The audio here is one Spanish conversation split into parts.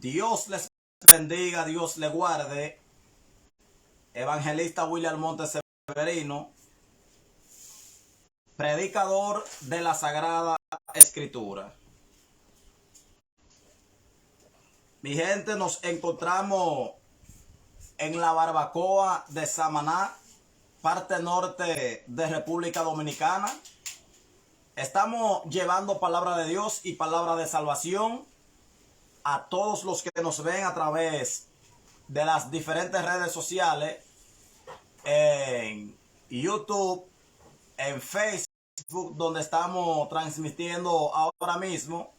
Dios les bendiga, Dios les guarde. Evangelista William Montes Severino, predicador de la Sagrada Escritura. Mi gente, nos encontramos en la barbacoa de Samaná, parte norte de República Dominicana. Estamos llevando palabra de Dios y palabra de salvación a todos los que nos ven a través de las diferentes redes sociales, en YouTube, en Facebook, donde estamos transmitiendo ahora mismo.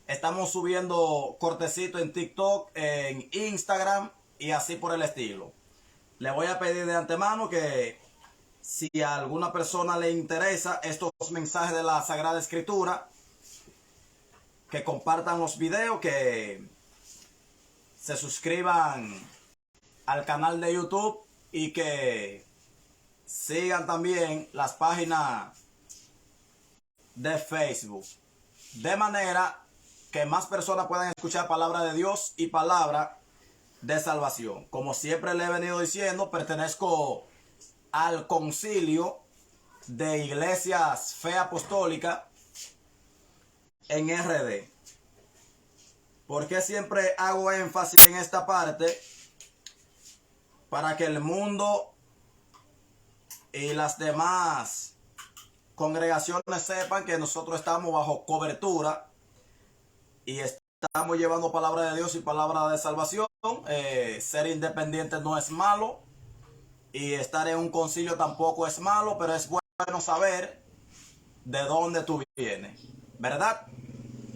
Estamos subiendo cortecitos en TikTok, en Instagram y así por el estilo. Le voy a pedir de antemano que si a alguna persona le interesa estos mensajes de la Sagrada Escritura, que compartan los videos, que se suscriban al canal de YouTube y que sigan también las páginas de Facebook, de manera que más personas puedan escuchar palabra de Dios y palabra de salvación. Como siempre le he venido diciendo, pertenezco al concilio de iglesias fe apostólica en RD. ¿Por qué siempre hago énfasis en esta parte? Para que el mundo y las demás congregaciones sepan que nosotros estamos bajo cobertura y estamos llevando palabra de Dios y palabra de salvación. Ser independiente no es malo y estar en un concilio tampoco es malo, pero es bueno saber de dónde tú vienes, ¿verdad?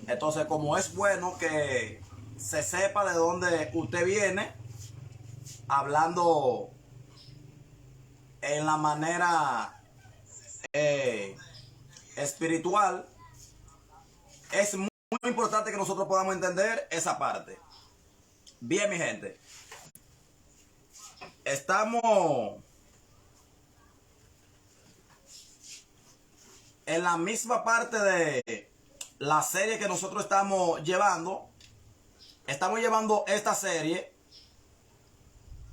Entonces, como es bueno que se sepa de dónde usted viene, hablando en la manera espiritual, es muy importante que nosotros podamos entender esa parte. Bien, mi gente, estamos en la misma parte de la serie que nosotros estamos llevando. Estamos llevando esta serie,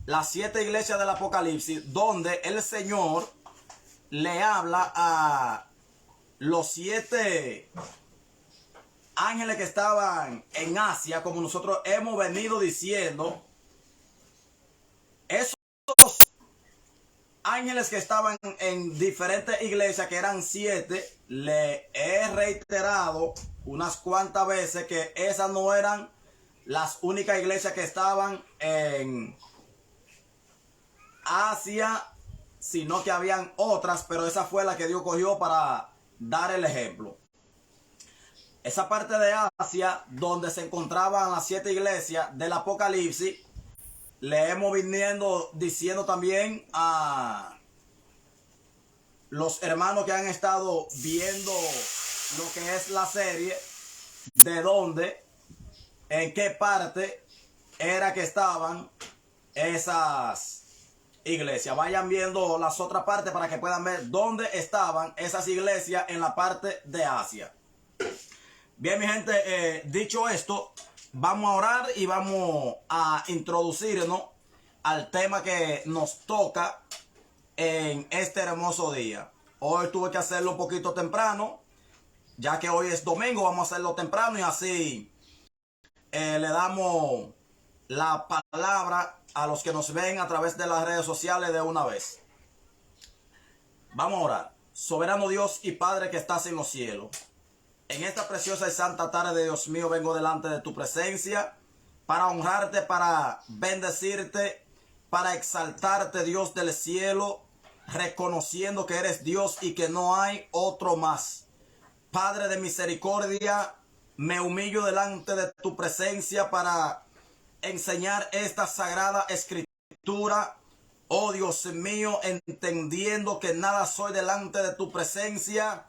las 7 iglesias del Apocalipsis, donde el Señor le habla a los 7 ángeles que estaban en Asia, como nosotros hemos venido diciendo. Esos ángeles que estaban en diferentes iglesias, que eran 7, le he reiterado unas cuantas veces que esas no eran las únicas iglesias que estaban en Asia, sino que habían otras, pero esa fue la que Dios cogió para dar el ejemplo. Esa parte de Asia donde se encontraban las 7 iglesias del Apocalipsis, le hemos viniendo diciendo también a los hermanos que han estado viendo lo que es la serie, de dónde, en qué parte era que estaban esas iglesias. Vayan viendo las otras partes para que puedan ver dónde estaban esas iglesias en la parte de Asia. Bien, mi gente, dicho esto, vamos a orar y vamos a introducirnos al tema que nos toca en este hermoso día. Hoy tuve que hacerlo un poquito temprano, ya que hoy es domingo. Vamos a hacerlo temprano y así le damos la palabra a los que nos ven a través de las redes sociales de una vez. Vamos a orar. Soberano Dios y Padre que estás en los cielos, en esta preciosa y santa tarde, Dios mío, vengo delante de tu presencia para honrarte, para bendecirte, para exaltarte, Dios del cielo, reconociendo que eres Dios y que no hay otro más. Padre de misericordia, me humillo delante de tu presencia para enseñar esta sagrada escritura. Oh Dios mío, entendiendo que nada soy delante de tu presencia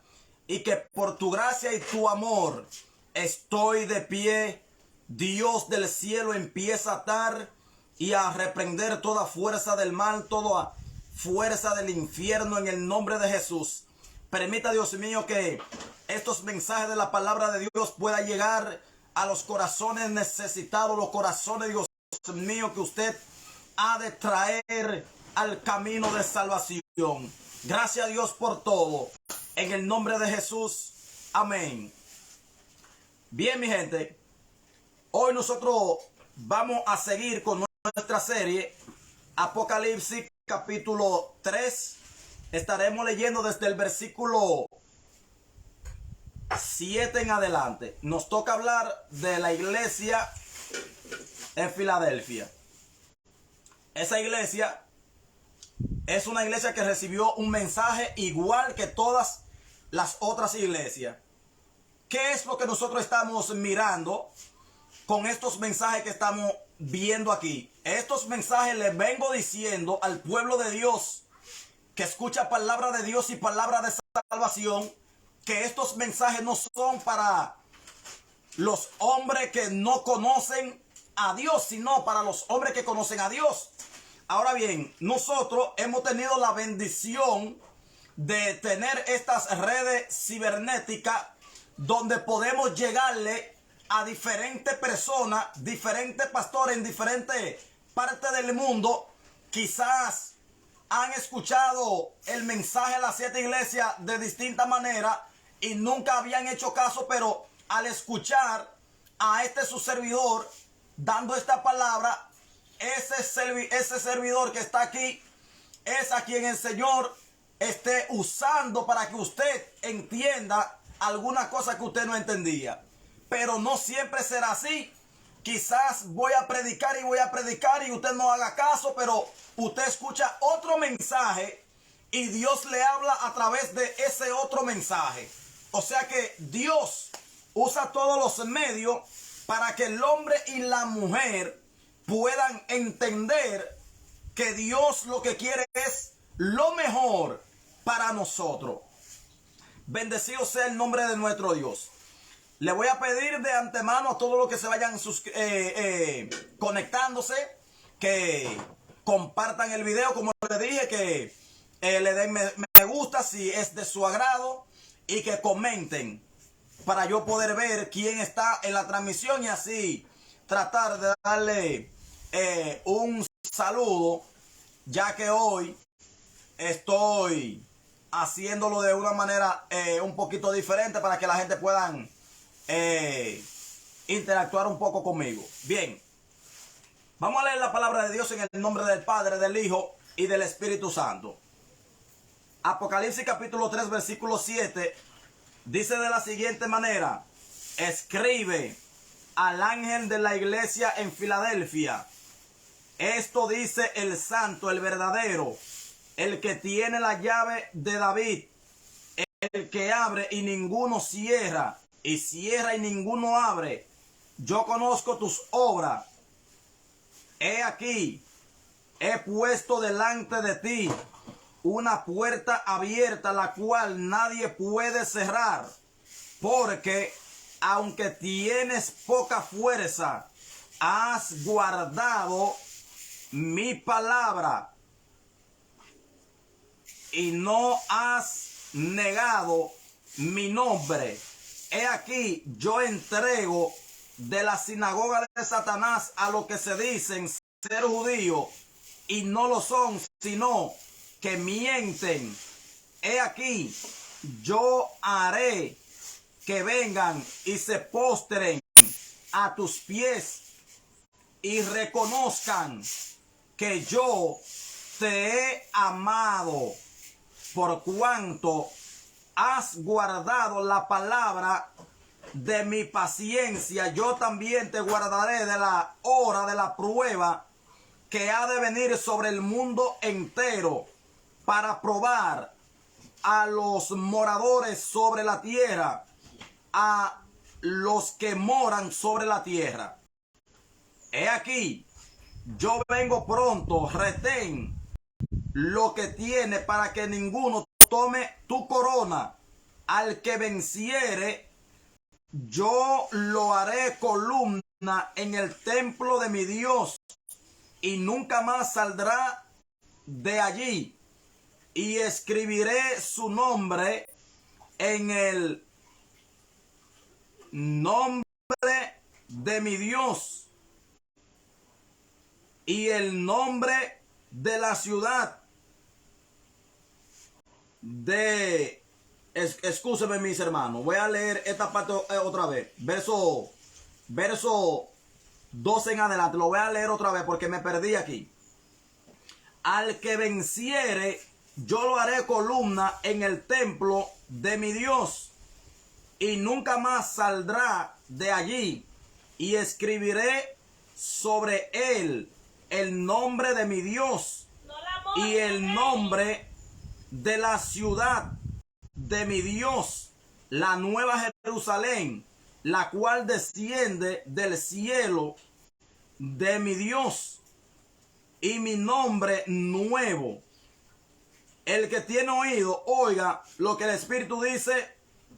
y que por tu gracia y tu amor estoy de pie. Dios del cielo, empieza a atar y a reprender toda fuerza del mal, toda fuerza del infierno en el nombre de Jesús. Permita, Dios mío, que estos mensajes de la palabra de Dios puedan llegar a los corazones necesitados, los corazones, Dios mío, que usted ha de traer al camino de salvación. Gracias a Dios por todo. En el nombre de Jesús. Amén. Bien, mi gente. Hoy nosotros vamos a seguir con nuestra serie Apocalipsis capítulo 3. Estaremos leyendo desde el versículo 7 en adelante. Nos toca hablar de la iglesia en Filadelfia. Esa iglesia es una iglesia que recibió un mensaje igual que todas las otras iglesias. ¿Qué es lo que nosotros estamos mirando con estos mensajes que estamos viendo aquí? Estos mensajes les vengo diciendo al pueblo de Dios que escucha palabra de Dios y palabra de salvación, que estos mensajes no son para los hombres que no conocen a Dios, sino para los hombres que conocen a Dios. Ahora bien, nosotros hemos tenido la bendición de tener estas redes cibernéticas donde podemos llegarle a diferentes personas, diferentes pastores en diferentes partes del mundo. Quizás han escuchado el mensaje a las 7 iglesias de distinta manera y nunca habían hecho caso, pero al escuchar a su servidor dando esta palabra, ese servidor que está aquí es a quien el Señor esté usando para que usted entienda alguna cosa que usted no entendía. Pero no siempre será así. Quizás voy a predicar y usted no haga caso, pero usted escucha otro mensaje y Dios le habla a través de ese otro mensaje. O sea que Dios usa todos los medios para que el hombre y la mujer puedan entender que Dios lo que quiere es lo mejor para nosotros. Bendecido sea el nombre de nuestro Dios. Le voy a pedir de antemano a todos los que se vayan conectándose, que compartan el video, como les dije, que le den me gusta si es de su agrado y que comenten para yo poder ver quién está en la transmisión y así tratar de darle un saludo, ya que hoy estoy haciéndolo de una manera un poquito diferente para que la gente pueda interactuar un poco conmigo. Bien, vamos a leer la palabra de Dios en el nombre del Padre, del Hijo y del Espíritu Santo. Apocalipsis capítulo 3 versículo 7 dice de la siguiente manera: escribe al ángel de la iglesia en Filadelfia, esto dice el santo, el verdadero, el que tiene la llave de David, el que abre y ninguno cierra, y cierra y ninguno abre. Yo conozco tus obras. He aquí, he puesto delante de ti una puerta abierta, la cual nadie puede cerrar, porque aunque tienes poca fuerza, has guardado mi palabra y no has negado mi nombre. He aquí, yo entrego de la sinagoga de Satanás a los que se dicen ser judíos y no lo son, sino que mienten. He aquí, yo haré que vengan y se postren a tus pies y reconozcan que yo te he amado, por cuanto has guardado la palabra de mi paciencia. Yo también te guardaré de la hora de la prueba que ha de venir sobre el mundo entero, para probar a los moradores sobre la tierra, a los que moran sobre la tierra. He aquí, yo vengo pronto, retén lo que tiene para que ninguno tome tu corona. Al que venciere, yo lo haré columna en el templo de mi Dios y nunca más saldrá de allí. Y escribiré su nombre en el nombre de mi Dios y el nombre de la ciudad de... Excúsenme mis hermanos, voy a leer esta parte otra vez. Verso 12 en adelante, lo voy a leer otra vez porque me perdí aquí. Al que venciere, yo lo haré columna en el templo de mi Dios, y nunca más saldrá de allí, y escribiré sobre él el nombre de mi Dios y el nombre de la ciudad de mi Dios, la nueva Jerusalén, la cual desciende del cielo de mi Dios, y mi nombre nuevo. El que tiene oído, oiga lo que el Espíritu dice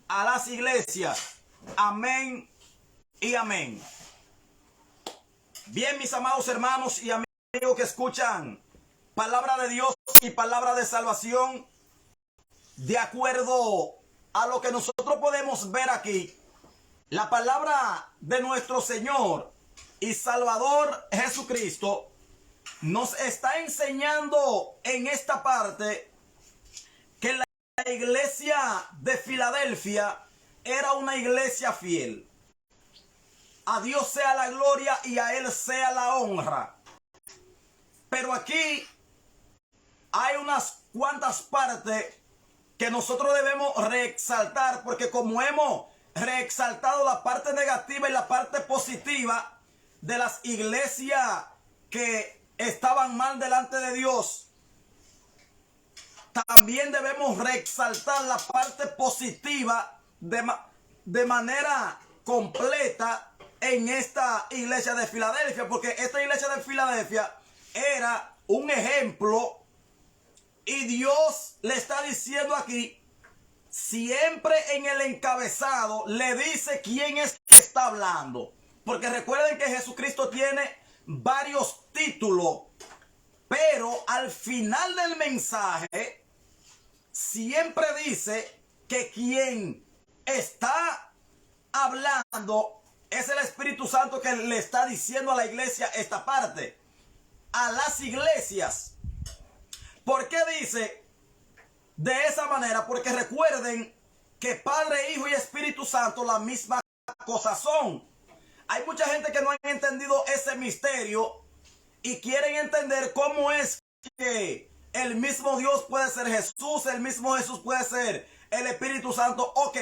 a las iglesias. Amén y amén. Bien, mis amados hermanos y amigos que escuchan palabra de Dios y palabra de salvación, de acuerdo a lo que nosotros podemos ver aquí, la palabra de nuestro Señor y Salvador Jesucristo nos está enseñando en esta parte que la iglesia de Filadelfia era una iglesia fiel. A Dios sea la gloria y a Él sea la honra. Pero aquí hay unas cuantas partes que nosotros debemos reexaltar, porque como hemos reexaltado la parte negativa y la parte positiva de las iglesias que estaban mal delante de Dios, también debemos reexaltar la parte positiva de manera completa en esta iglesia de Filadelfia, porque esta iglesia de Filadelfia era un ejemplo y Dios le está diciendo aquí, siempre en el encabezado le dice quién es que está hablando, porque recuerden que Jesucristo tiene varios títulos, pero al final del mensaje siempre dice que quien está hablando es el Espíritu Santo, que le está diciendo a la iglesia esta parte, a las iglesias. ¿Por qué dice de esa manera? Porque recuerden que Padre, Hijo y Espíritu Santo la misma cosa son. Hay mucha gente que no ha entendido ese misterio y quieren entender cómo es que el mismo Dios puede ser Jesús, el mismo Jesús puede ser el Espíritu Santo. Ok,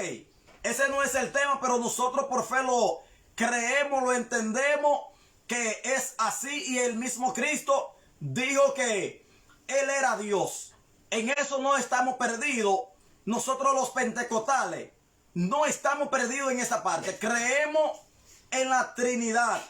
ese no es el tema, pero nosotros por fe lo creemos, lo entendemos que es así, y el mismo Cristo dijo que Él era Dios. En eso no estamos perdidos. Nosotros los pentecostales no estamos perdidos en esa parte. Creemos en la Trinidad.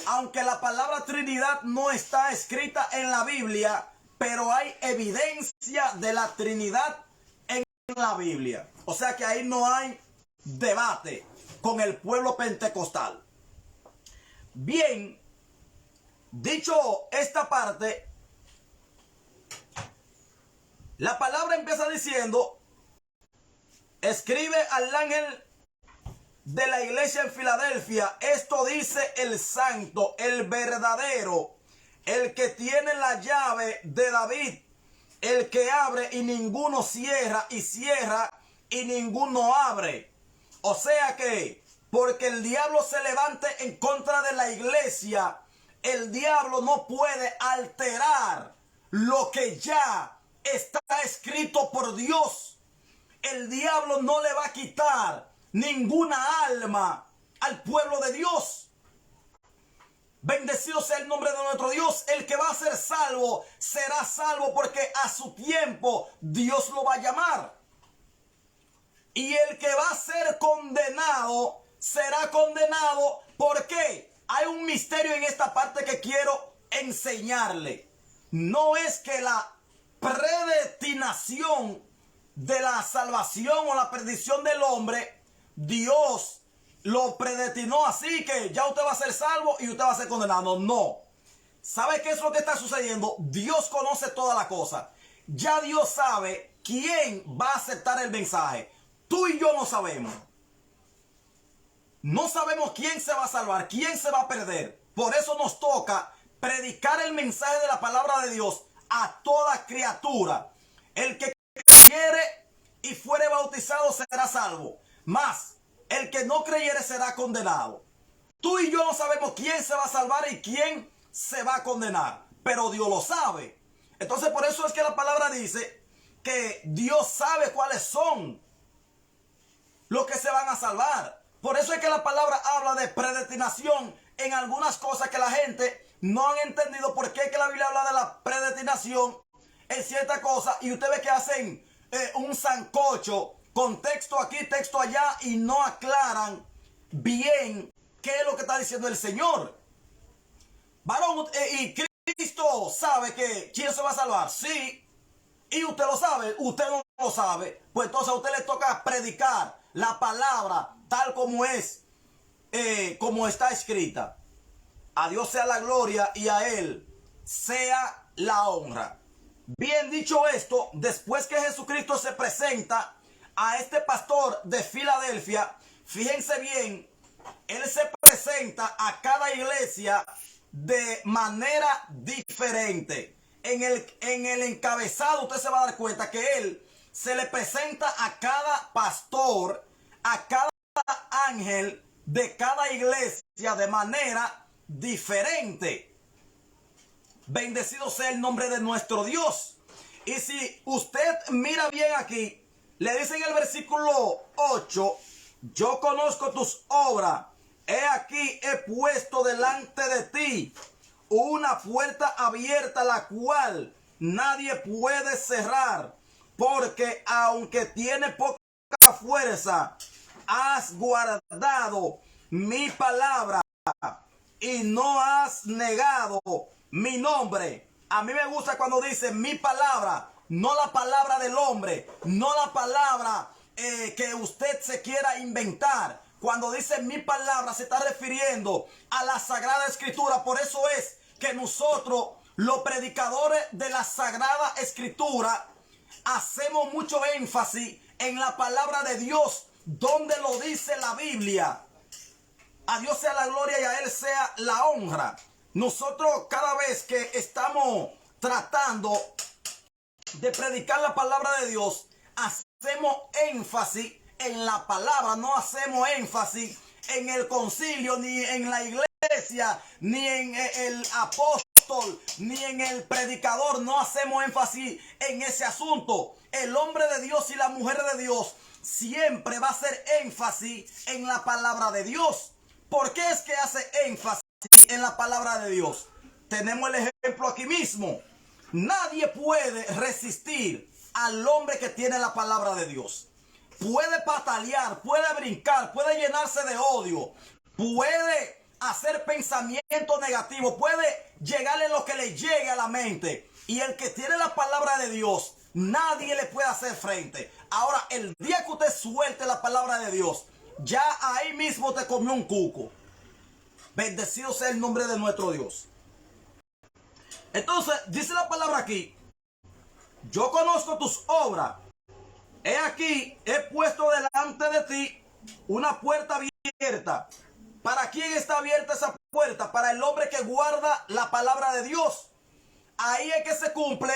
Aunque la palabra Trinidad no está escrita en la Biblia, pero hay evidencia de la Trinidad en la Biblia. O sea que ahí no hay debate con el pueblo pentecostal. Bien, dicho esta parte, la palabra empieza diciendo, escribe al ángel de la iglesia en Filadelfia, esto dice el santo, el verdadero, el que tiene la llave de David, el que abre y ninguno cierra, y cierra y ninguno abre. O sea que, porque el diablo se levante en contra de la iglesia, el diablo no puede alterar lo que ya está escrito por Dios. El diablo no le va a quitar ninguna alma al pueblo de Dios. Bendecido sea el nombre de nuestro Dios. El que va a ser salvo será salvo, porque a su tiempo Dios lo va a llamar. Y el que va a ser condenado será condenado. ¿Por qué? Hay un misterio en esta parte que quiero enseñarle. No es que la predestinación de la salvación o la perdición del hombre, Dios lo predestinó así, que ya usted va a ser salvo y usted va a ser condenado. No. ¿Sabe qué es lo que está sucediendo? Dios conoce toda la cosa. Ya Dios sabe quién va a aceptar el mensaje. Tú y yo no sabemos. no sabemos quién se va a salvar, quién se va a perder. Por eso nos toca predicar el mensaje de la palabra de Dios a toda criatura. El que creyere y fuere bautizado será salvo, mas el que no creyere será condenado. Tú y yo no sabemos quién se va a salvar y quién se va a condenar, pero Dios lo sabe. Entonces por eso es que la palabra dice que Dios sabe cuáles son los que se van a salvar. Por eso es que la palabra habla de predestinación en algunas cosas que la gente no han entendido. Por qué es que la Biblia habla de la predestinación en ciertas cosas y ustedes ve que hacen un sancocho con texto aquí, texto allá y no aclaran bien qué es lo que está diciendo el Señor. Varón, y Cristo sabe que quién se va a salvar, sí, y usted lo sabe, usted no lo sabe, pues entonces a usted le toca predicar la palabra tal como es, como está escrita. A Dios sea la gloria y a Él sea la honra. Bien dicho esto, después que Jesucristo se presenta a este pastor de Filadelfia, fíjense bien, Él se presenta a cada iglesia de manera diferente. En el encabezado usted se va a dar cuenta que Él se le presenta a cada pastor, a cada ángel de cada iglesia de manera diferente. Bendecido sea el nombre de nuestro Dios. Y si usted mira bien aquí, le dice en el versículo 8, yo conozco tus obras, he aquí he puesto delante de ti una puerta abierta, la cual nadie puede cerrar, porque aunque tiene poca fuerza, has guardado mi palabra y no has negado mi nombre. A mí me gusta cuando dice mi palabra, no la palabra del hombre, no la palabra que usted se quiera inventar. Cuando dice mi palabra se está refiriendo a la Sagrada Escritura. Por eso es que nosotros, los predicadores de la Sagrada Escritura, hacemos mucho énfasis en la palabra de Dios, donde lo dice la Biblia. A Dios sea la gloria y a Él sea la honra. Nosotros cada vez que estamos tratando de predicar la palabra de Dios, hacemos énfasis en la palabra, no hacemos énfasis en el concilio, ni en la iglesia, ni en el apóstol, ni en el predicador. No hacemos énfasis en ese asunto. El hombre de Dios y la mujer de Dios siempre va a hacer énfasis en la palabra de Dios. ¿Por qué es que hace énfasis en la palabra de Dios? Tenemos el ejemplo aquí mismo. Nadie puede resistir al hombre que tiene la palabra de Dios. Puede patalear, puede brincar, puede llenarse de odio, puede hacer pensamiento negativo, puede llegarle lo que le llegue a la mente. Y el que tiene la palabra de Dios, nadie le puede hacer frente. Ahora, el día que usted suelte la palabra de Dios, ya ahí mismo te comió un cuco. Bendecido sea el nombre de nuestro Dios. Entonces, dice la palabra aquí, yo conozco tus obras. He aquí, he puesto delante de ti una puerta abierta. ¿Para quién está abierta esa puerta? Para el hombre que guarda la palabra de Dios. Ahí es que se cumple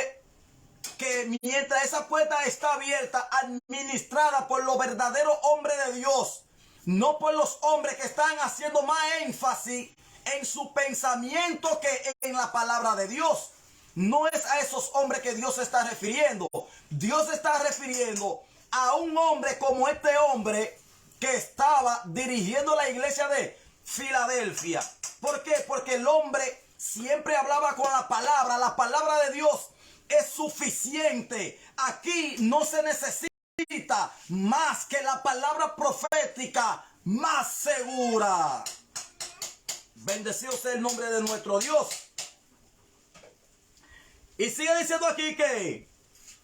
que mientras esa puerta está abierta, administrada por los verdaderos hombres de Dios, no por los hombres que están haciendo más énfasis en su pensamiento que en la palabra de Dios. No es a esos hombres que Dios se está refiriendo. Dios se está refiriendo a un hombre como este hombre que estaba dirigiendo la iglesia de Filadelfia. ¿Por qué? Porque el hombre siempre hablaba con la palabra. La palabra de Dios es suficiente. Aquí no se necesita más que la palabra profética más segura. Bendecido sea el nombre de nuestro Dios. Y sigue diciendo aquí que,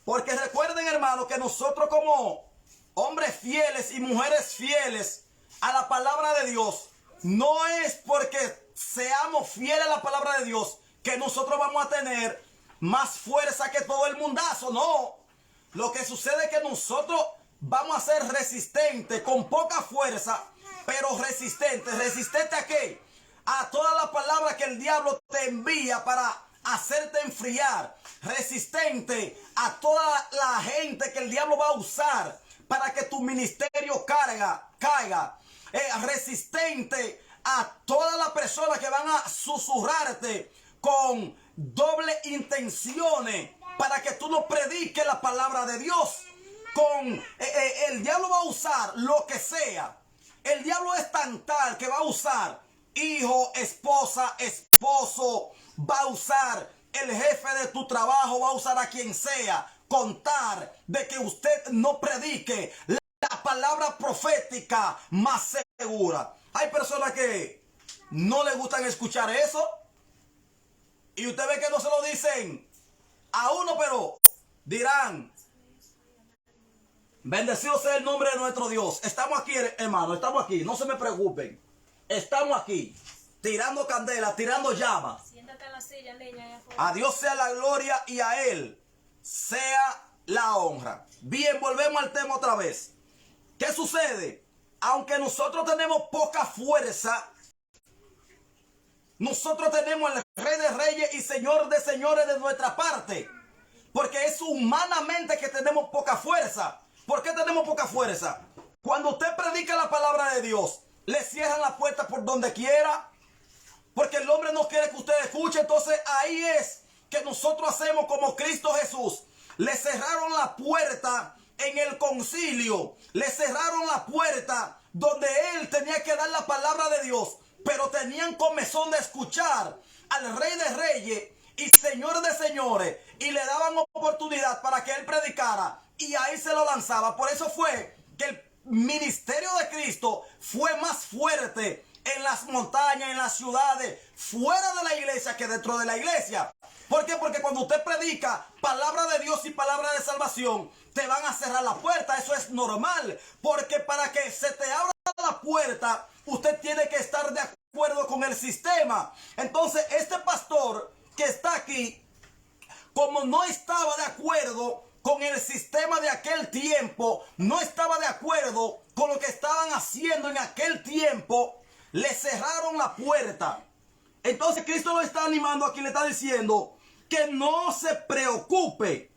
porque recuerden, hermanos, que nosotros como hombres fieles y mujeres fieles a la palabra de Dios, no es porque seamos fieles a la palabra de Dios que nosotros vamos a tener más fuerza que todo el mundazo. No, lo que sucede es que nosotros vamos a ser resistentes con poca fuerza, pero resistente. ¿Resistente a qué? A toda la palabra que el diablo te envía para hacerte enfriar. Resistente a toda la gente que el diablo va a usar para que tu ministerio caiga. Resistente a todas las personas que van a susurrarte con doble intenciones para que tú no prediques la palabra de Dios. El diablo va a usar lo que sea. El diablo es tan tal que va a usar hijo, esposa, esposo, va a usar el jefe de tu trabajo, va a usar a quien sea, contar de que usted no predique la palabra profética más segura. Hay personas que no les gustan escuchar eso y usted ve que no se lo dicen a uno, pero dirán: bendecido sea el nombre de nuestro Dios. Estamos aquí, hermano, estamos aquí, no se me preocupen. Estamos aquí, tirando candela, tirando llama. Siéntate en la silla, niña. A Dios sea la gloria y a Él sea la honra. Bien, volvemos al tema otra vez. ¿Qué sucede? Aunque nosotros tenemos poca fuerza, nosotros tenemos el Rey de Reyes y Señor de Señores de nuestra parte. Porque es humanamente que tenemos poca fuerza. ¿Por qué tenemos poca fuerza? Cuando usted predica la palabra de Dios, le cierran la puerta por donde quiera, porque el hombre no quiere que usted escuche. Entonces ahí es que nosotros hacemos como Cristo Jesús. Le cerraron la puerta en el concilio, le cerraron la puerta donde él tenía que dar la palabra de Dios, pero tenían comezón de escuchar al Rey de Reyes y Señor de Señores, y le daban oportunidad para que él predicara, y ahí se lo lanzaba. Por eso fue que el ministerio de Cristo fue más fuerte en las montañas, en las ciudades, fuera de la iglesia que dentro de la iglesia. ¿Por qué? Porque cuando usted predica palabra de Dios y palabra de salvación, te van a cerrar la puerta. Eso es normal, porque para que se te abra la puerta, usted tiene que estar de acuerdo con el sistema. Entonces este pastor que está aquí, como no estaba de acuerdo con el sistema de aquel tiempo, no estaba de acuerdo con lo que estaban haciendo en aquel tiempo, le cerraron la puerta. Entonces Cristo lo está animando aquí, le está diciendo que no se preocupe,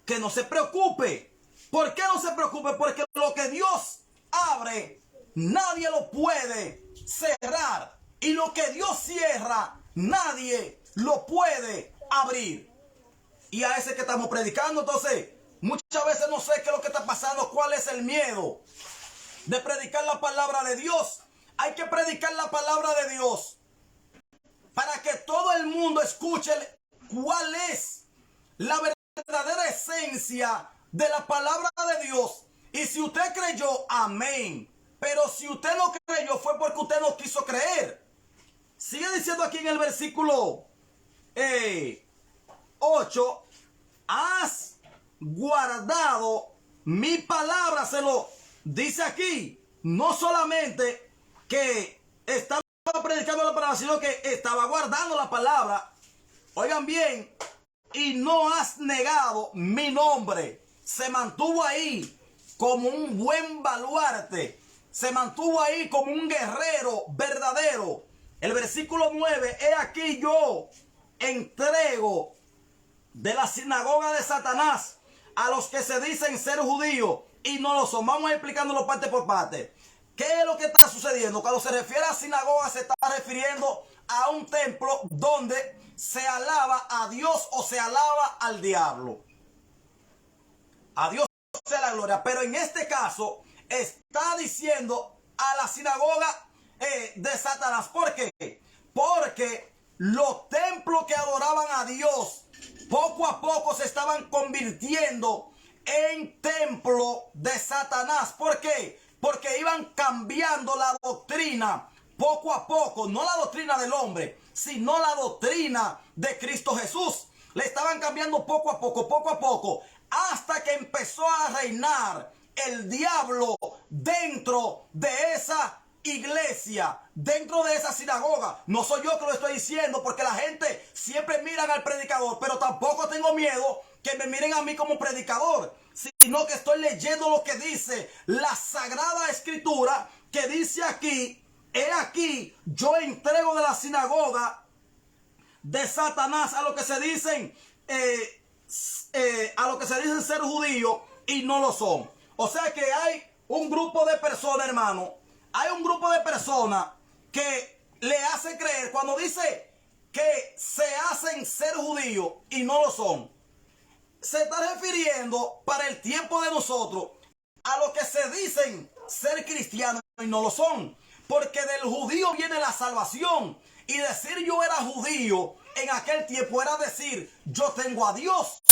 que no se preocupe. ¿Por qué no se preocupe? Porque lo que Dios abre, nadie lo puede cerrar, y lo que Dios cierra, nadie lo puede abrir. Y a ese que estamos predicando. Entonces, muchas veces no sé qué es lo que está pasando, cuál es el miedo de predicar la palabra de Dios. Hay que predicar la palabra de Dios para que todo el mundo escuche cuál es la verdadera esencia de la palabra de Dios. Y si usted creyó, amén. Pero si usted no creyó, fue porque usted no quiso creer. Sigue diciendo aquí en el versículo 8, has guardado mi palabra. Se lo dice aquí. No solamente que estaba predicando la palabra, sino que estaba guardando la palabra. Oigan bien, y no has negado mi nombre. Se mantuvo ahí como un buen baluarte. Se mantuvo ahí como un guerrero verdadero. El versículo 9, he aquí yo entrego de la sinagoga de Satanás a los que se dicen ser judíos y no lo son. Vamos explicándolo parte por parte. ¿Qué es lo que está sucediendo? Cuando se refiere a sinagoga, se está refiriendo a un templo donde se alaba a Dios o se alaba al diablo. A Dios sea la gloria. Pero en este caso está diciendo a la sinagoga de Satanás. ¿Por qué? Porque los templos que adoraban a Dios poco a poco se estaban convirtiendo en templo de Satanás. ¿Por qué? Porque iban cambiando la doctrina poco a poco, no la doctrina del hombre, sino la doctrina de Cristo Jesús. Le estaban cambiando poco a poco, hasta que empezó a reinar el diablo dentro de esa iglesia, dentro de esa sinagoga. No soy yo que lo estoy diciendo, porque la gente siempre miran al predicador, pero tampoco tengo miedo que me miren a mí como predicador, sino que estoy leyendo lo que dice la Sagrada Escritura, que dice aquí, he aquí, yo entrego de la sinagoga de Satanás a lo que se dicen, a lo que se dicen ser judíos y no lo son. O sea que hay un grupo de personas, hermano, hay un grupo de personas que le hace creer, cuando dice que se hacen ser judíos y no lo son, se está refiriendo para el tiempo de nosotros a lo que se dicen ser cristianos y no lo son. Porque del judío viene la salvación. Y decir yo era judío en aquel tiempo era decir yo tengo a Dios.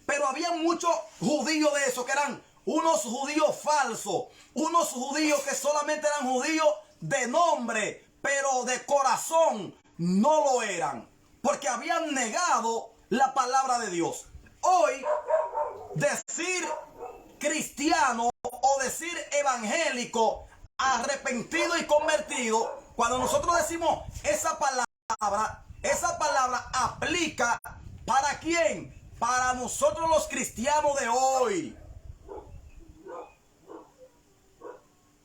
Pero había muchos judíos de eso que eran unos judíos falsos. Unos judíos que solamente eran judíos de nombre, pero de corazón no lo eran. Porque habían negado la palabra de Dios. Hoy, decir cristiano o decir evangélico, arrepentido y convertido, cuando nosotros decimos esa palabra aplica ¿para quién? Para nosotros los cristianos de hoy.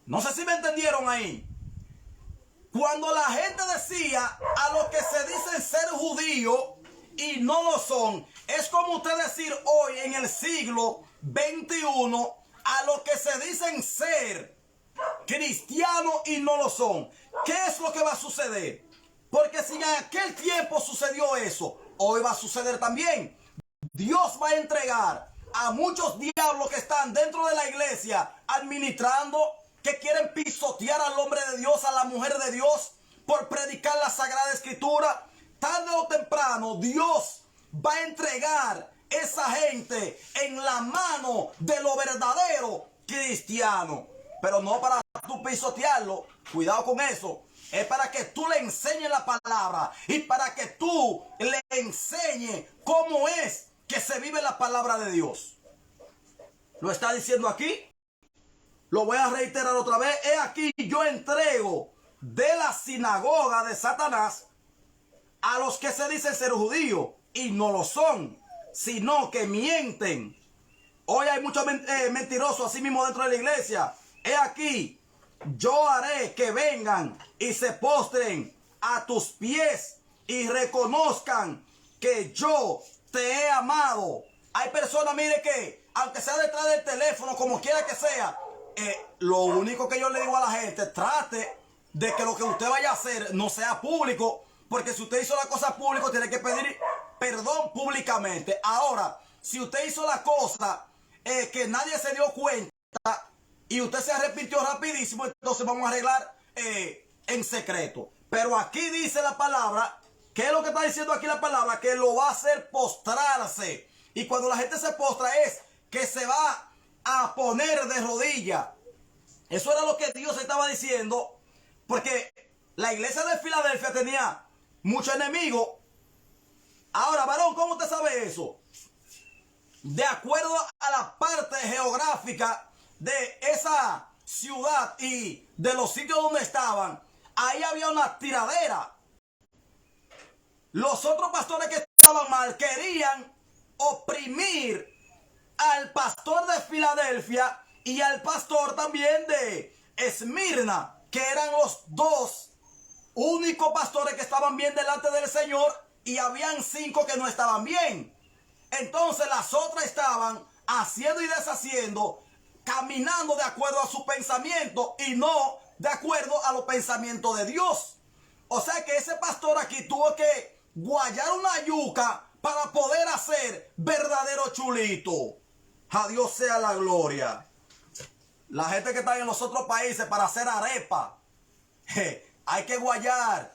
No sé si me entendieron ahí. Cuando la gente decía a los que se dicen ser judíos y no lo son, es como usted decir hoy en el siglo XXI a los que se dicen ser cristianos y no lo son. ¿Qué es lo que va a suceder? Porque si en aquel tiempo sucedió eso, hoy va a suceder también. Dios va a entregar a muchos diablos que están dentro de la iglesia administrando, que quieren pisotear al hombre de Dios, a la mujer de Dios, por predicar la Sagrada Escritura. Tarde o temprano Dios va a entregar esa gente en la mano de lo verdadero cristiano. Pero no para tú pisotearlo, cuidado con eso. Es para que tú le enseñes la palabra y para que tú le enseñes cómo es que se vive la palabra de Dios. Lo está diciendo aquí. Lo voy a reiterar otra vez. He aquí yo entrego de la sinagoga de Satanás a los que se dicen ser judíos y no lo son, sino que mienten. Hoy hay muchos mentirosos así mismo dentro de la iglesia. He aquí, yo haré que vengan y se postren a tus pies y reconozcan que yo te he amado. Hay personas, mire, que aunque sea detrás del teléfono, como quiera que sea, lo único que yo le digo a la gente, trate de que lo que usted vaya a hacer no sea público, porque si usted hizo la cosa pública, tiene que pedir perdón públicamente. Ahora, si usted hizo la cosa que nadie se dio cuenta y usted se arrepintió rapidísimo, entonces vamos a arreglar en secreto. Pero aquí dice la palabra, ¿qué es lo que está diciendo aquí la palabra? Que lo va a hacer postrarse. Y cuando la gente se postra es que se va a poner de rodillas. Eso era lo que Dios estaba diciendo, porque la iglesia de Filadelfia tenía muchos enemigos. Ahora, varón, ¿cómo usted sabe eso? De acuerdo a la parte geográfica de esa ciudad y de los sitios donde estaban, ahí había una tiradera. Los otros pastores que estaban mal querían oprimir al pastor de Filadelfia y al pastor también de Esmirna, que eran los dos únicos pastores que estaban bien delante del Señor, y habían 5 que no estaban bien. Entonces las otras estaban haciendo y deshaciendo, caminando de acuerdo a su pensamiento y no de acuerdo a los pensamientos de Dios. O sea que ese pastor aquí tuvo que guayar una yuca para poder hacer verdadero chulito. A Dios sea la gloria. La gente que está en los otros países para hacer arepa, hay que guayar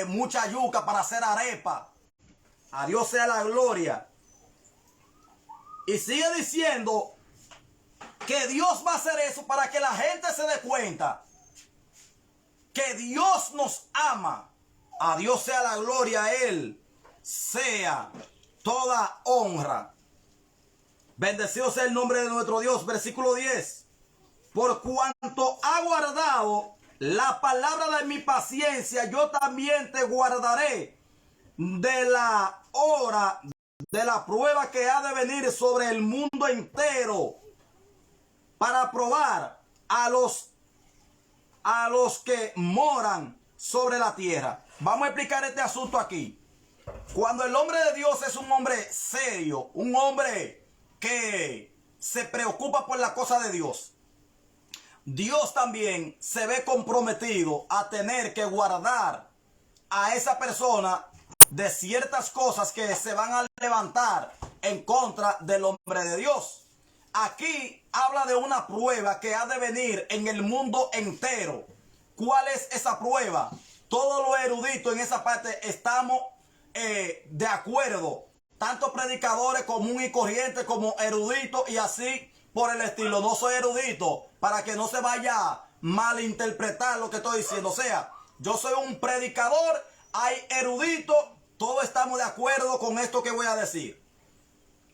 mucha yuca para hacer arepa. A Dios sea la gloria. Y sigue diciendo que Dios va a hacer eso para que la gente se dé cuenta que Dios nos ama. A Dios sea la gloria, a Él sea toda honra. Bendecido sea el nombre de nuestro Dios. Versículo 10. Por cuanto ha guardado la palabra de mi paciencia, yo también te guardaré de la hora de la prueba que ha de venir sobre el mundo entero, para probar a los a los que moran sobre la tierra. Vamos a explicar este asunto aquí. Cuando el hombre de Dios es un hombre serio, un hombre que se preocupa por la cosa de Dios, Dios también se ve comprometido a tener que guardar a esa persona de ciertas cosas que se van a levantar en contra del hombre de Dios. Aquí habla de una prueba que ha de venir en el mundo entero. ¿Cuál es esa prueba? Todos los eruditos en esa parte estamos de acuerdo. Tanto predicadores comunes y corrientes como eruditos y así por el estilo. No soy erudito para que no se vaya a malinterpretar lo que estoy diciendo. O sea, yo soy un predicador, hay eruditos, todos estamos de acuerdo con esto que voy a decir.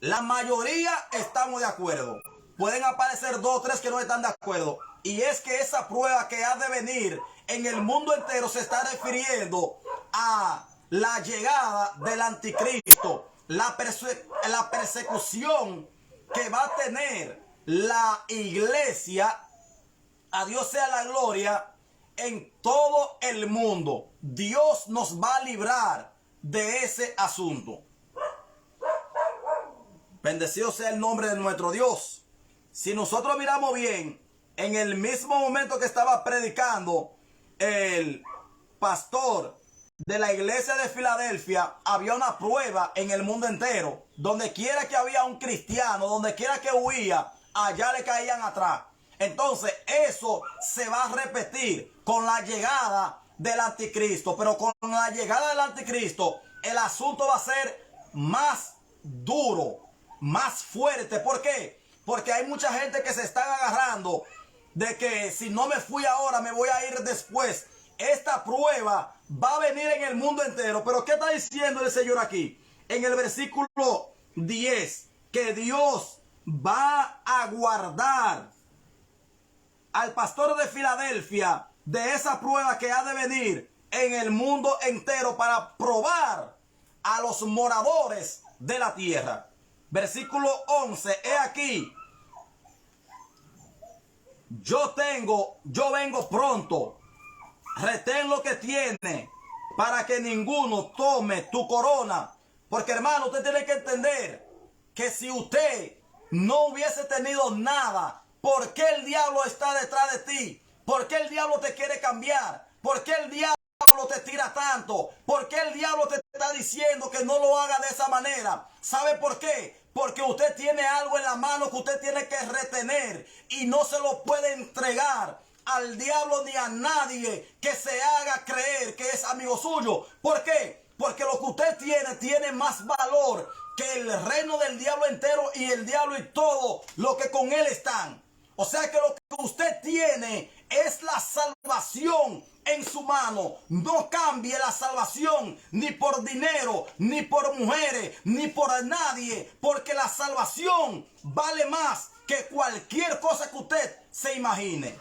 La mayoría estamos de acuerdo. Pueden aparecer 2 o 3 que no están de acuerdo. Y es que esa prueba que ha de venir en el mundo entero se está refiriendo a la llegada del anticristo. La persecución que va a tener la iglesia, a Dios sea la gloria, en todo el mundo. Dios nos va a librar de ese asunto. Bendecido sea el nombre de nuestro Dios. Si nosotros miramos bien, en el mismo momento que estaba predicando el pastor de la iglesia de Filadelfia, había una prueba en el mundo entero. Donde quiera que había un cristiano, donde quiera que huía, allá le caían atrás. Entonces eso se va a repetir con la llegada del anticristo. Pero con la llegada del anticristo, el asunto va a ser más duro, más fuerte. ¿Por qué? Porque hay mucha gente que se están agarrando de que si no me fui ahora, me voy a ir después. Esta prueba va a venir en el mundo entero. Pero ¿qué está diciendo el Señor aquí? En el versículo 10, que Dios va a guardar al pastor de Filadelfia de esa prueba que ha de venir en el mundo entero para probar a los moradores de la tierra. Versículo 11, he aquí, yo vengo pronto, retén lo que tiene para que ninguno tome tu corona. Porque hermano, usted tiene que entender que si usted no hubiese tenido nada, ¿por qué el diablo está detrás de ti? ¿Por qué el diablo te quiere cambiar? ¿Por qué el diablo te tira tanto? ¿Por qué el diablo te está diciendo que no lo haga de esa manera? ¿Sabe por qué? Porque usted tiene algo en la mano que usted tiene que retener y no se lo puede entregar al diablo ni a nadie que se haga creer que es amigo suyo. ¿Por qué? Porque lo que usted tiene más valor que el reino del diablo entero y el diablo y todo lo que con él están. O sea que lo que usted tiene es la salvación en su mano. No cambie la salvación ni por dinero, ni por mujeres, ni por nadie. Porque la salvación vale más que cualquier cosa que usted se imagine.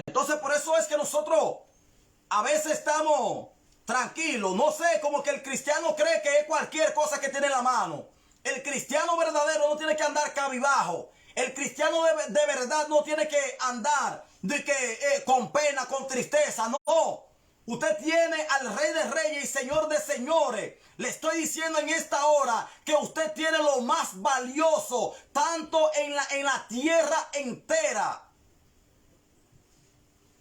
Entonces por eso es que nosotros a veces estamos tranquilos. No sé, como que el cristiano cree que es cualquier cosa que tiene en la mano. El cristiano verdadero no tiene que andar cabizbajo. El cristiano de verdad no tiene que andar con pena, con tristeza. No. Usted tiene al Rey de Reyes y Señor de Señores. Le estoy diciendo en esta hora que usted tiene lo más valioso, tanto en la tierra entera.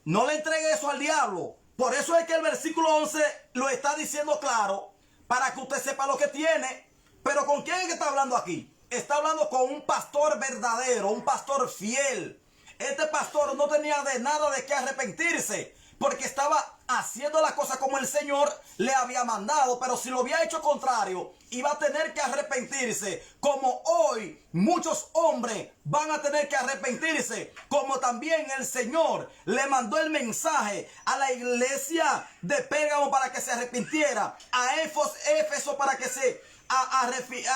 No le entregue eso al diablo. Por eso es que el versículo 11 lo está diciendo claro, para que usted sepa lo que tiene. Pero ¿con quién es que está hablando aquí? Está hablando con un pastor verdadero, un pastor fiel. Este pastor no tenía de nada de qué arrepentirse, porque estaba haciendo la cosa como el Señor le había mandado. Pero si lo había hecho contrario, iba a tener que arrepentirse, como hoy muchos hombres van a tener que arrepentirse, como también el Señor le mandó el mensaje a la iglesia de Pérgamo para que se arrepintiera, a Éfeso para que se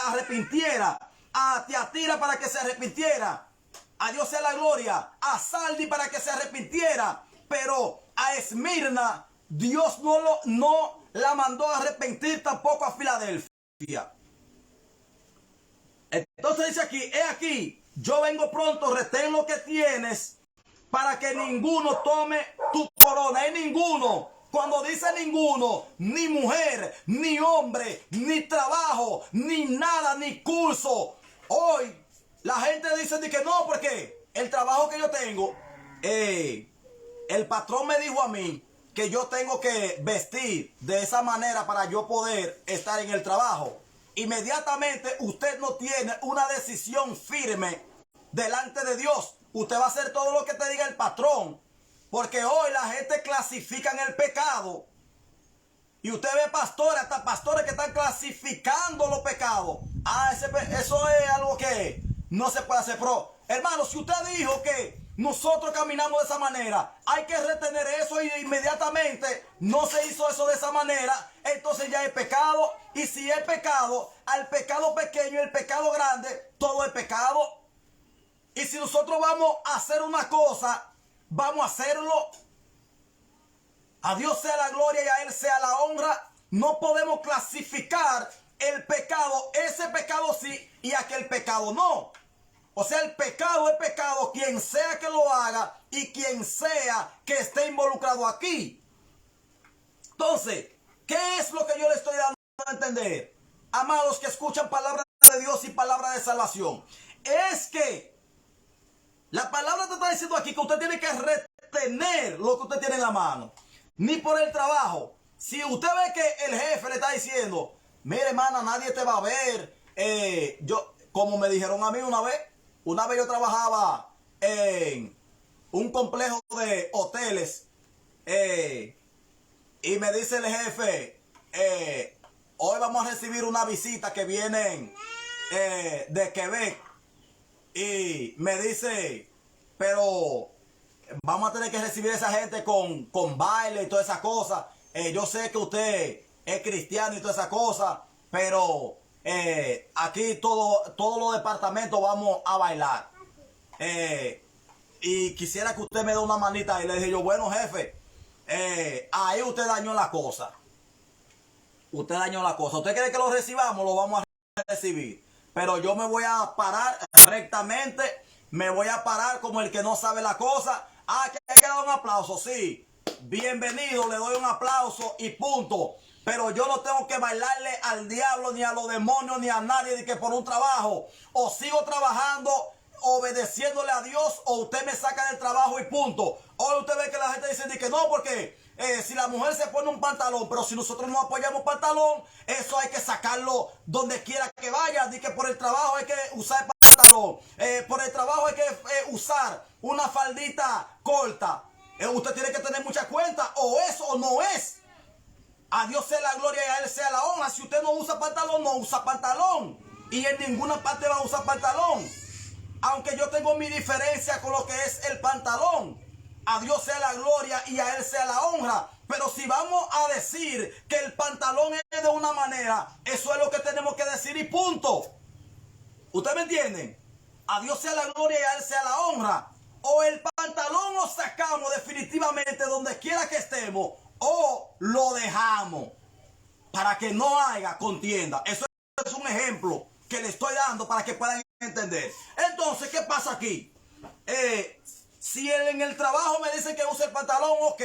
arrepintiera, a Tiatira para que se arrepintiera, a Dios sea la gloria, a Saldi para que se arrepintiera. Pero a Esmirna Dios no la mandó a arrepentir, tampoco a Filadelfia. Entonces dice aquí, he aquí, yo vengo pronto, retén lo que tienes para que ninguno tome tu corona. Es ninguno. Cuando dice ninguno, ni mujer, ni hombre, ni trabajo, ni nada, ni curso. Hoy la gente dice de que no, porque el trabajo que yo tengo, el patrón me dijo a mí que yo tengo que vestir de esa manera para yo poder estar en el trabajo. Inmediatamente usted no tiene una decisión firme delante de Dios. Usted va a hacer todo lo que te diga el patrón. Porque hoy la gente clasifica en el pecado. Y usted ve pastores, hasta pastores que están clasificando los pecados. Eso es algo que no se puede hacer. Pero, hermano, si usted dijo que nosotros caminamos de esa manera, hay que retener eso y inmediatamente no se hizo eso de esa manera, entonces ya es pecado. Y si es pecado, al pecado pequeño y el pecado grande, todo es pecado. Y si nosotros vamos a hacer una cosa, vamos a hacerlo. A Dios sea la gloria y a Él sea la honra. No podemos clasificar el pecado, ese pecado sí y aquel pecado no. O sea, el pecado es pecado, quien sea que lo haga y quien sea que esté involucrado aquí. Entonces, ¿qué es lo que yo le estoy dando a entender? Amados que escuchan palabra de Dios y palabra de salvación. Es que la palabra te está diciendo aquí que usted tiene que retener lo que usted tiene en la mano. Ni por el trabajo. Si usted ve que el jefe le está diciendo, mire hermana, nadie te va a ver. Como me dijeron a mí una vez yo trabajaba en un complejo de hoteles. Y me dice el jefe, hoy vamos a recibir una visita que vienen de Quebec. Y me dice, pero vamos a tener que recibir a esa gente con baile y todas esas cosas. Yo sé que usted es cristiano y todas esas cosas, pero aquí todos los departamentos vamos a bailar. Y quisiera que usted me dé una manita. Y le dije yo, bueno jefe, ahí usted dañó la cosa. Usted dañó la cosa. ¿Usted quiere que lo recibamos? Lo vamos a recibir. Pero yo me voy a parar rectamente. Me voy a parar como el que no sabe la cosa. Que hay que dar un aplauso, sí. Bienvenido, le doy un aplauso y punto. Pero yo no tengo que bailarle al diablo, ni a los demonios, ni a nadie de que por un trabajo. O sigo trabajando, obedeciéndole a Dios, o usted me saca del trabajo y punto. Hoy usted ve que la gente dice que no, porque si la mujer se pone un pantalón, pero si nosotros no apoyamos pantalón, eso hay que sacarlo donde quiera que vaya. Di que por el trabajo hay que usar pantalón. Por el trabajo hay que usar una faldita corta. Usted tiene que tener mucha cuenta, o es o no es. A Dios sea la gloria y a Él sea la honra. Si usted no usa pantalón, no usa pantalón. Y en ninguna parte va a usar pantalón. Aunque yo tengo mi diferencia con lo que es el pantalón. A Dios sea la gloria y a Él sea la honra. Pero si vamos a decir que el pantalón es de una manera, eso es lo que tenemos que decir y punto. ¿Ustedes me entienden? A Dios sea la gloria y a Él sea la honra. O el pantalón lo sacamos definitivamente donde quiera que estemos, o lo dejamos para que no haya contienda. Eso es un ejemplo que le estoy dando para que puedan entender. Entonces, ¿qué pasa aquí? Si en el trabajo me dicen que use el pantalón, ok,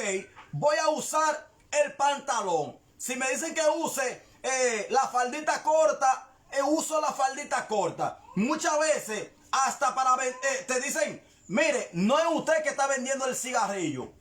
voy a usar el pantalón. Si me dicen que use la faldita corta, uso la faldita corta. Muchas veces hasta para te dicen, mire, no es usted que está vendiendo el cigarrillo.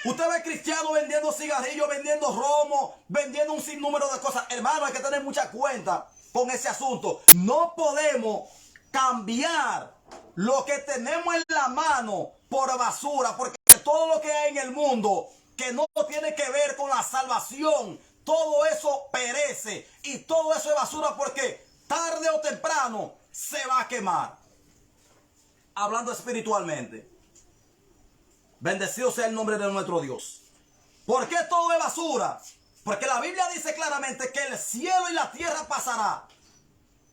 Usted ve cristianos vendiendo cigarrillos, vendiendo romo, vendiendo un sinnúmero de cosas. Hermano, hay que tener mucha cuenta con ese asunto. No podemos cambiar lo que tenemos en la mano por basura, porque todo lo que hay en el mundo que no tiene que ver con la salvación, todo eso perece y todo eso es basura, porque tarde o temprano se va a quemar. Hablando espiritualmente. Bendecido sea el nombre de nuestro Dios. ¿Por qué todo es basura? Porque la Biblia dice claramente que el cielo y la tierra pasará.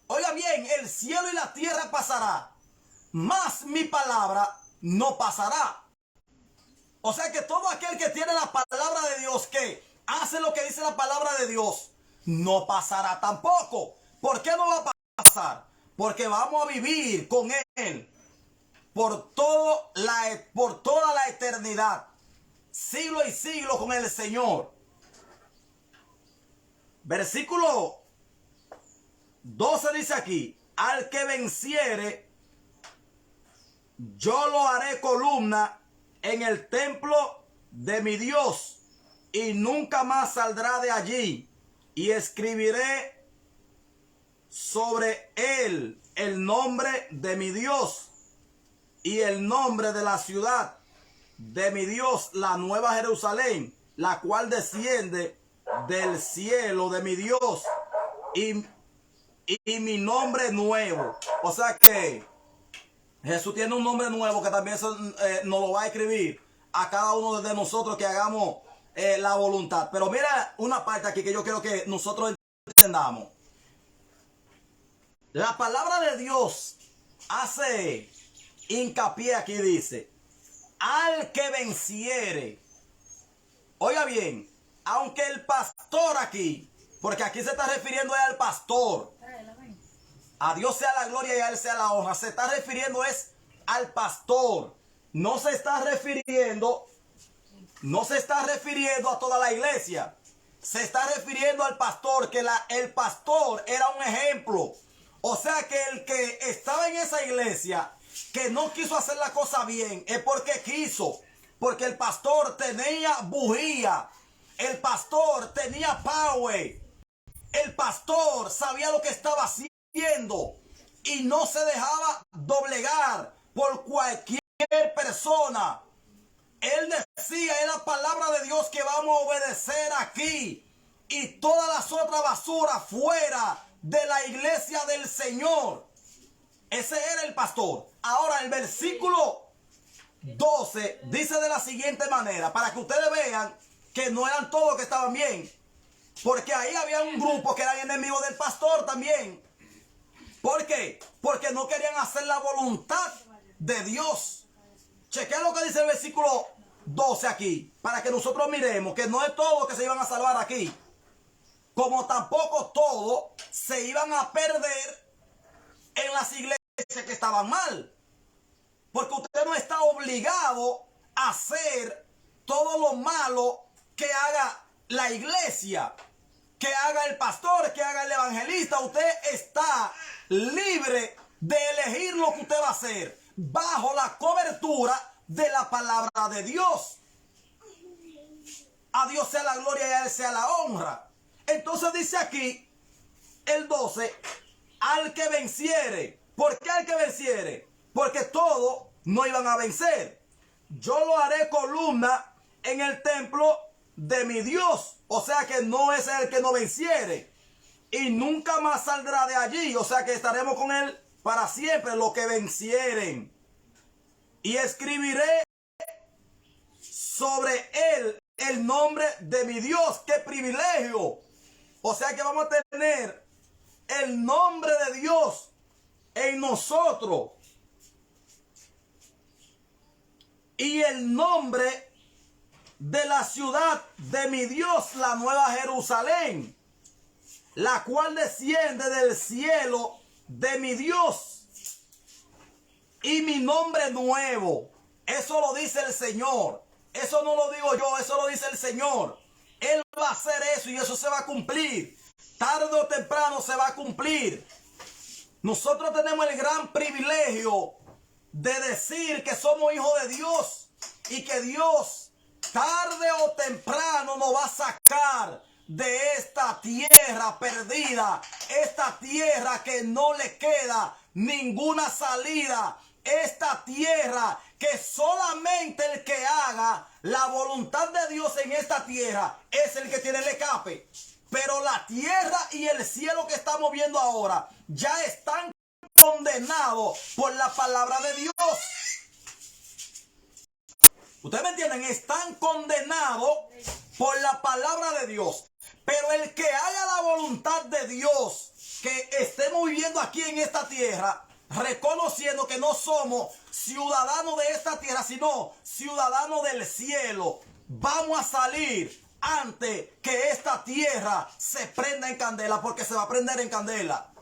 Oiga bien, el cielo y la tierra pasará, mas mi palabra no pasará. O sea que todo aquel que tiene la palabra de Dios, que hace lo que dice la palabra de Dios, no pasará tampoco. ¿Por qué no va a pasar? porque vamos a vivir con Él por toda la eternidad, siglo y siglo con el Señor. Versículo 12 dice aquí: al que venciere, yo lo haré columna en el templo de mi Dios, y nunca más saldrá de allí, y escribiré sobre él el nombre de mi Dios y el nombre de la ciudad de mi Dios, la nueva Jerusalén, la cual desciende del cielo de mi Dios, y mi nombre nuevo. O sea que Jesús tiene un nombre nuevo que también nos lo va a escribir a cada uno de nosotros que hagamos la voluntad. Pero mira una parte aquí que yo quiero que nosotros entendamos. La palabra de Dios hace hincapié aquí, dice: al que venciere. Oiga bien, aunque el pastor aquí, porque aquí se está refiriendo al pastor, a Dios sea la gloria y a Él sea la honra, se está refiriendo es al pastor. No se está refiriendo a toda la iglesia. Se está refiriendo al pastor, que el pastor era un ejemplo. O sea que el que estaba en esa iglesia, que no quiso hacer la cosa bien, es porque quiso. Porque el pastor tenía bujía. El pastor tenía power. El pastor sabía lo que estaba haciendo y no se dejaba doblegar por cualquier persona. Él decía: es la palabra de Dios que vamos a obedecer aquí, y todas las otras basuras fuera de la iglesia del Señor. Ese era el pastor. Ahora el versículo 12 dice de la siguiente manera, para que ustedes vean que no eran todos que estaban bien, porque ahí había un grupo que eran enemigos del pastor también. ¿Por qué? Porque no querían hacer la voluntad de Dios. Chequea lo que dice el versículo 12 aquí, para que nosotros miremos que no es todo que se iban a salvar aquí, como tampoco todos se iban a perder en las iglesias que estaban mal. Porque usted no está obligado a hacer todo lo malo que haga la iglesia, que haga el pastor, que haga el evangelista. Usted está libre de elegir lo que usted va a hacer bajo la cobertura de la palabra de Dios. A Dios sea la gloria y a Él sea la honra. Entonces dice aquí el 12: al que venciere. ¿Por qué al que venciere? Porque todos no iban a vencer. Yo lo haré columna en el templo de mi Dios. O sea que no es el que no venciere, y nunca más saldrá de allí. O sea que estaremos con él para siempre, los que vencieren. Y escribiré sobre él el nombre de mi Dios. ¡Qué privilegio! O sea que vamos a tener el nombre de Dios en nosotros, y el nombre de la ciudad de mi Dios, la nueva Jerusalén, la cual desciende del cielo de mi Dios, y mi nombre nuevo. Eso lo dice el Señor. Eso no lo digo yo, eso lo dice el Señor. Él va a hacer eso y eso se va a cumplir. Tarde o temprano se va a cumplir. Nosotros tenemos el gran privilegio de decir que somos hijos de Dios, y que Dios tarde o temprano nos va a sacar de esta tierra perdida, esta tierra que no le queda ninguna salida, esta tierra que solamente el que haga la voluntad de Dios en esta tierra es el que tiene el escape. Pero la tierra y el cielo que estamos viendo ahora ya están condenados por la palabra de Dios. ¿Ustedes me entienden? Están condenados por la palabra de Dios. Pero el que haga la voluntad de Dios, que estemos viviendo aquí en esta tierra, reconociendo que no somos ciudadanos de esta tierra, sino ciudadanos del cielo, vamos a salir antes que esta tierra se prenda en candela, porque se va a prender en candela.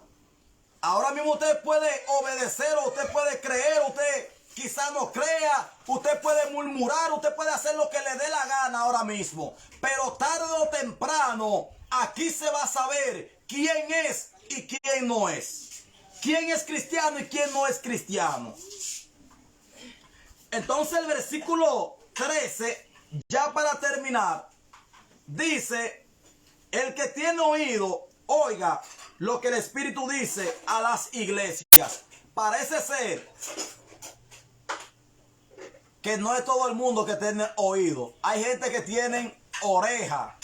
Ahora mismo usted puede obedecer, o usted puede creer, usted quizá no crea, usted puede murmurar, usted puede hacer lo que le dé la gana ahora mismo. Pero tarde o temprano, aquí se va a saber quién es y quién no es. Quién es cristiano y quién no es cristiano. Entonces el versículo 13, ya para terminar, dice: el que tiene oído, oiga lo que el Espíritu dice a las iglesias. Parece ser que no es todo el mundo que tiene oído. Hay gente que tienen oreja,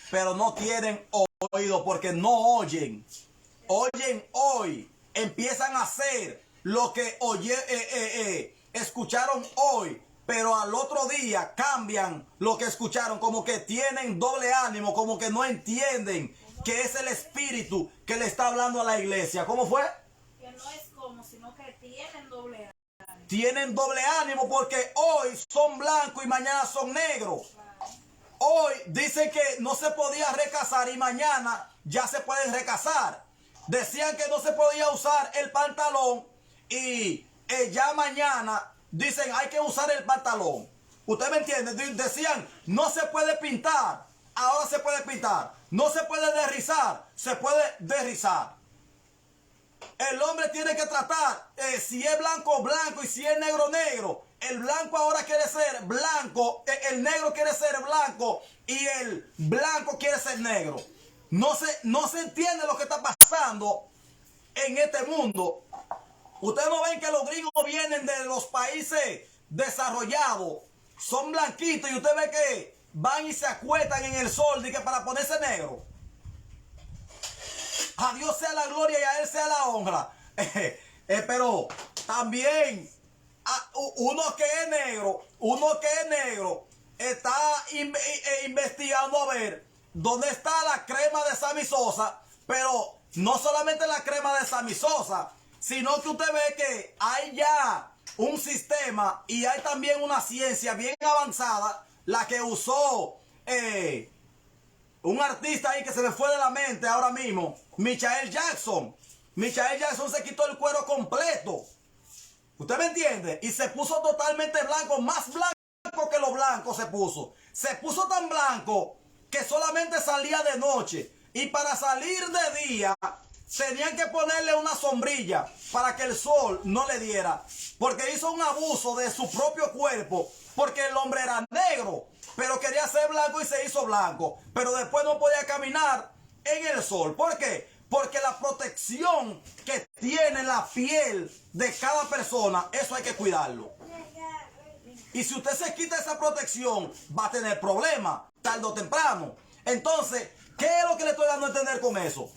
pero no tienen oído porque no oyen. Oyen hoy, empiezan a hacer lo que escucharon hoy, pero al otro día cambian lo que escucharon, como que tienen doble ánimo, como que no entienden que es el Espíritu que le está hablando a la iglesia. ¿Cómo fue? Que no es como, sino que tienen doble ánimo. Tienen doble ánimo porque hoy son blancos y mañana son negros. Hoy dicen que no se podía recasar y mañana ya se pueden recasar. Decían que no se podía usar el pantalón y ya mañana dicen hay que usar el pantalón. ¿Usted me entiende? Decían no se puede pintar, ahora se puede pintar. No se puede derrizar, se puede derrizar. El hombre tiene que tratar, si es blanco, blanco, y si es negro, negro. El blanco ahora quiere ser blanco, el negro quiere ser blanco y el blanco quiere ser negro. No se entiende lo que está pasando en este mundo. Ustedes no ven que los gringos vienen de los países desarrollados, son blanquitos, y usted ve que van y se acuestan en el sol y que para ponerse negro. A Dios sea la gloria y a Él sea la honra. Pero también uno que es negro, está investigando a ver dónde está la crema de Sammy Sosa. Pero no solamente la crema de Sammy Sosa, sino que usted ve que hay ya un sistema y hay también una ciencia bien avanzada, la que usó un artista ahí que se me fue de la mente ahora mismo, Michael Jackson. Michael Jackson se quitó el cuero completo. ¿Usted me entiende? Y se puso totalmente blanco, más blanco que lo blanco se puso. Se puso tan blanco que solamente salía de noche. Y para salir de día tenían que ponerle una sombrilla para que el sol no le diera. Porque hizo un abuso de su propio cuerpo. Porque el hombre era negro, pero quería ser blanco y se hizo blanco. Pero después no podía caminar en el sol. ¿Por qué? Porque la protección que tiene la piel de cada persona, eso hay que cuidarlo. Y si usted se quita esa protección, va a tener problemas, tarde o temprano. Entonces, ¿qué es lo que le estoy dando a entender con eso?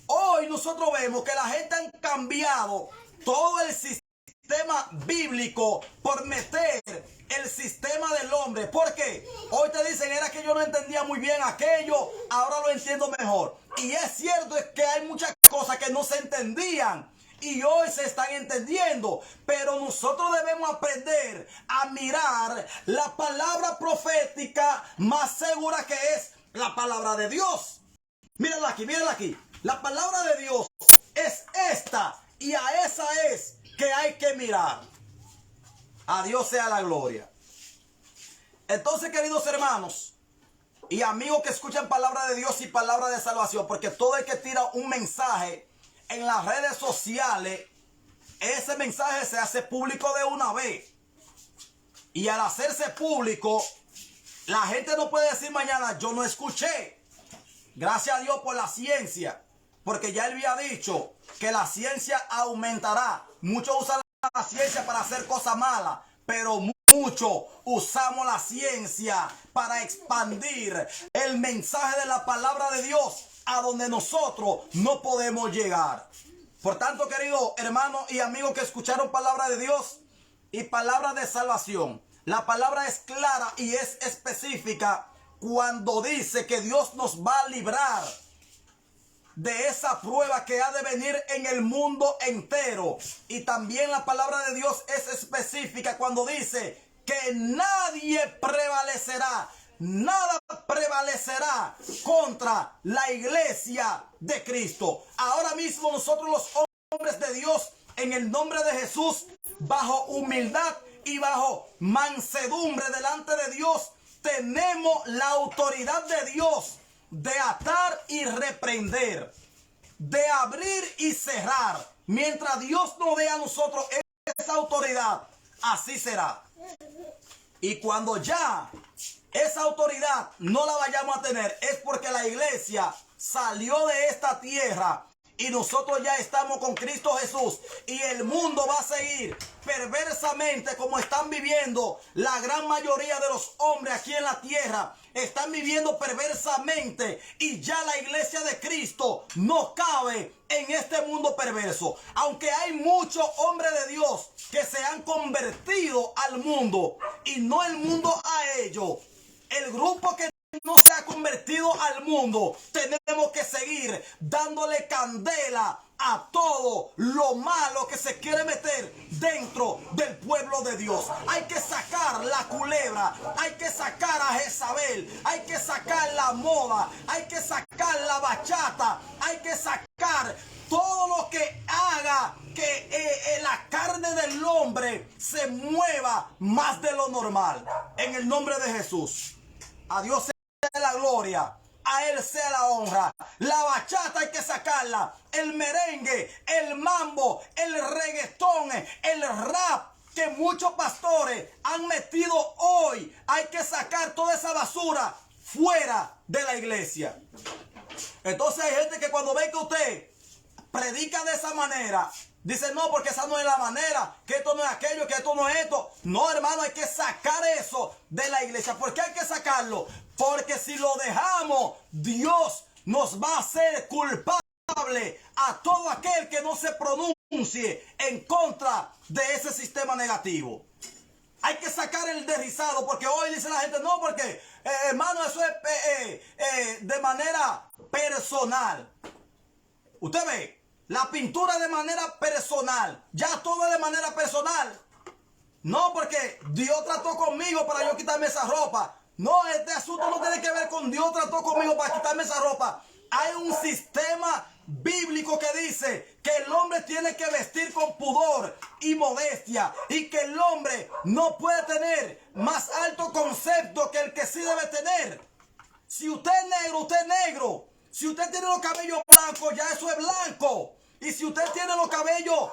Hoy nosotros vemos que la gente ha cambiado todo el sistema bíblico por meter el sistema del hombre. ¿Por qué? Hoy te dicen, era que yo no entendía muy bien aquello, ahora lo entiendo mejor. Y es cierto que hay muchas cosas que no se entendían y hoy se están entendiendo, pero nosotros debemos aprender a mirar la palabra profética más segura, que es la palabra de Dios. Mírenla aquí, mírenla aquí. La palabra de Dios es esta, y a esa es que hay que mirar. A Dios sea la gloria. Entonces, queridos hermanos y amigos que escuchan palabra de Dios y palabra de salvación, porque todo el que tira un mensaje en las redes sociales, ese mensaje se hace público de una vez. Y al hacerse público, la gente no puede decir mañana, yo no escuché. Gracias a Dios por la ciencia, porque ya él había dicho que la ciencia aumentará. Muchos usan la ciencia para hacer cosas malas, pero muchos usamos la ciencia para expandir el mensaje de la palabra de Dios a donde nosotros no podemos llegar. Por tanto, queridos hermanos y amigos que escucharon palabra de Dios y palabra de salvación, la palabra es clara y es específica cuando dice que Dios nos va a librar de esa prueba que ha de venir en el mundo entero. Y también la palabra de Dios es específica cuando dice que nadie prevalecerá, nada prevalecerá contra la iglesia de Cristo. Ahora mismo nosotros los hombres de Dios, en el nombre de Jesús, bajo humildad y bajo mansedumbre delante de Dios, tenemos la autoridad de Dios de atar y reprender, de abrir y cerrar. Mientras Dios nos dé a nosotros esa autoridad, así será. Y cuando ya esa autoridad no la vayamos a tener, es porque la iglesia salió de esta tierra y nosotros ya estamos con Cristo Jesús, y el mundo va a seguir perversamente como están viviendo la gran mayoría de los hombres aquí en la tierra. Están viviendo perversamente, y ya la iglesia de Cristo no cabe en este mundo perverso. Aunque hay muchos hombres de Dios que se han convertido al mundo y no el mundo a ellos, el grupo que no se ha convertido al mundo, tenemos que seguir dándole candela a todo lo malo que se quiere meter dentro del pueblo de Dios. Hay que sacar la culebra, hay que sacar a Jezabel, hay que sacar la moda, hay que sacar la bachata, hay que sacar todo lo que haga que la carne del hombre se mueva más de lo normal. En el nombre de Jesús, a Dios sea la gloria, a Él sea la honra. La bachata hay que sacarla, el merengue, el mambo, el reggaetón, el rap que muchos pastores han metido hoy. Hay que sacar toda esa basura fuera de la iglesia. Entonces hay gente que cuando ve que usted predica de esa manera, dice, no, porque esa no es la manera, que esto no es aquello, que esto no es esto. No, hermano, hay que sacar eso de la iglesia. ¿Por qué hay que sacarlo? Porque si lo dejamos, Dios nos va a hacer culpable a todo aquel que no se pronuncie en contra de ese sistema negativo. Hay que sacar el derrizado, porque hoy dice la gente, no, porque, hermano, eso es de manera personal. Usted ve, la pintura de manera personal, ya todo es de manera personal. No, porque Dios trató conmigo para yo quitarme esa ropa. No, este asunto no tiene que ver con Dios trató conmigo para quitarme esa ropa. Hay un sistema bíblico que dice que el hombre tiene que vestir con pudor y modestia, y que el hombre no puede tener más alto concepto que el que sí debe tener. Si usted es negro, usted es negro. Si usted tiene los cabellos blancos, ya eso es blanco. Y si usted tiene los cabellos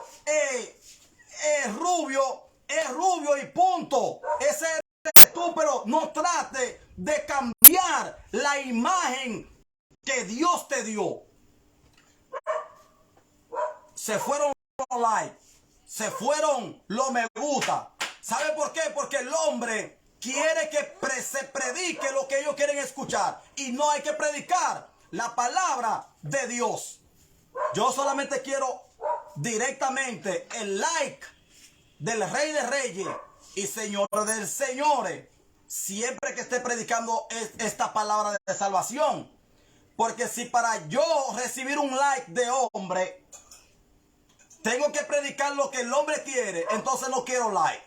rubios, es rubio y punto. Ese eres tú, pero no trate de cambiar la imagen que Dios te dio. Se fueron los likes, se fueron los me gusta. ¿Sabe por qué? Porque el hombre quiere que se predique lo que ellos quieren escuchar, y no hay que predicar la palabra de Dios. Yo solamente quiero directamente el like del Rey de Reyes y Señor de Señores, siempre que esté predicando esta palabra de salvación. Porque si para yo recibir un like de hombre tengo que predicar lo que el hombre quiere, entonces no quiero like.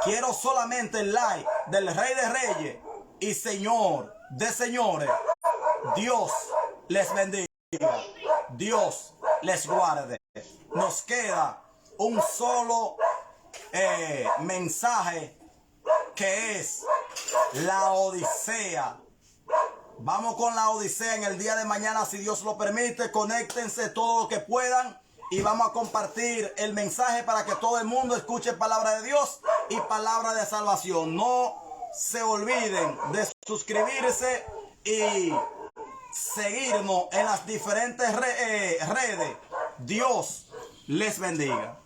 Quiero solamente el like del Rey de Reyes y Señor de Señores. Dios les bendiga. Dios les guarde. Nos queda un solo mensaje, que es la Odisea. Vamos con la Odisea en el día de mañana, si Dios lo permite. Conéctense todo lo que puedan y vamos a compartir el mensaje para que todo el mundo escuche palabra de Dios y palabra de salvación. No se olviden de suscribirse y seguirnos en las diferentes redes. Dios les bendiga.